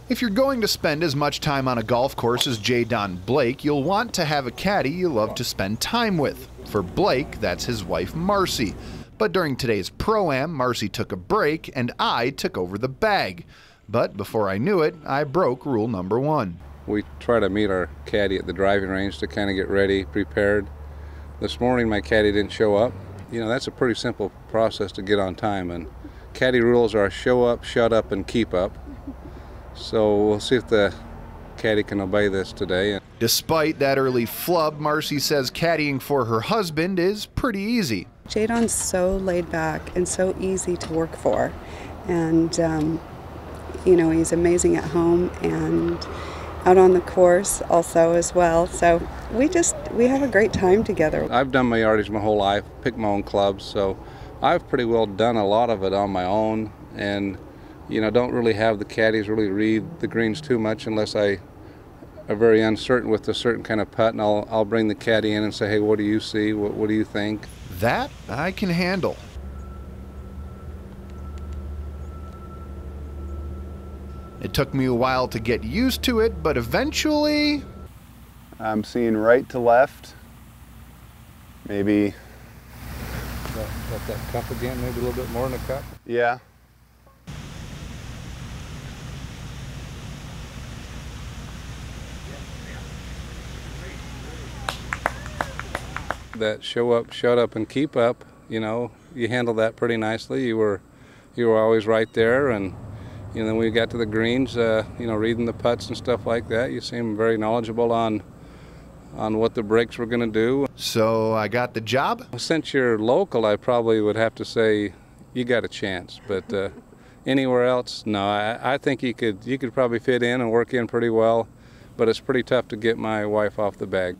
If you're going to spend as much time on a golf course as J. Don Blake, you'll want to have a caddy you love to spend time with. For Blake, that's his wife Marcy. But during today's Pro-Am, Marcy took a break and I took over the bag. But before I knew it, I broke rule number 1. We try to meet our caddy at the driving range to kind of get ready, prepared. This morning my caddy didn't show up. You know, that's a pretty simple process to get on time, and caddy rules are show up, shut up, and keep up. So we'll see if the caddy can obey this today. Despite that early flub, Marcy says caddying for her husband is pretty easy. Jadon's so laid back and so easy to work for, and you know, he's amazing at home and out on the course also as well. So we have a great time together. I've done my yardage my whole life, picked my own clubs, so I've pretty well done a lot of it on my own, and you know, don't really have the caddies really read the greens too much unless I are very uncertain with a certain kind of putt, and I'll bring the caddy in and say, hey, what do you see? What do you think? That I can handle. It took me a while to get used to it, but eventually... I'm seeing right to left. Maybe... Got that cup again, maybe a little bit more in the cup? Yeah. That show up, shut up, and keep up, you know, you handled that pretty nicely. You were always right there, and you know, when we got to the greens, you know, reading the putts and stuff like that, you seemed very knowledgeable on what the breaks were going to do. So I got the job? Since you're local, I probably would have to say you got a chance, but anywhere else, no. I think you could probably fit in and work in pretty well, but it's pretty tough to get my wife off the bag.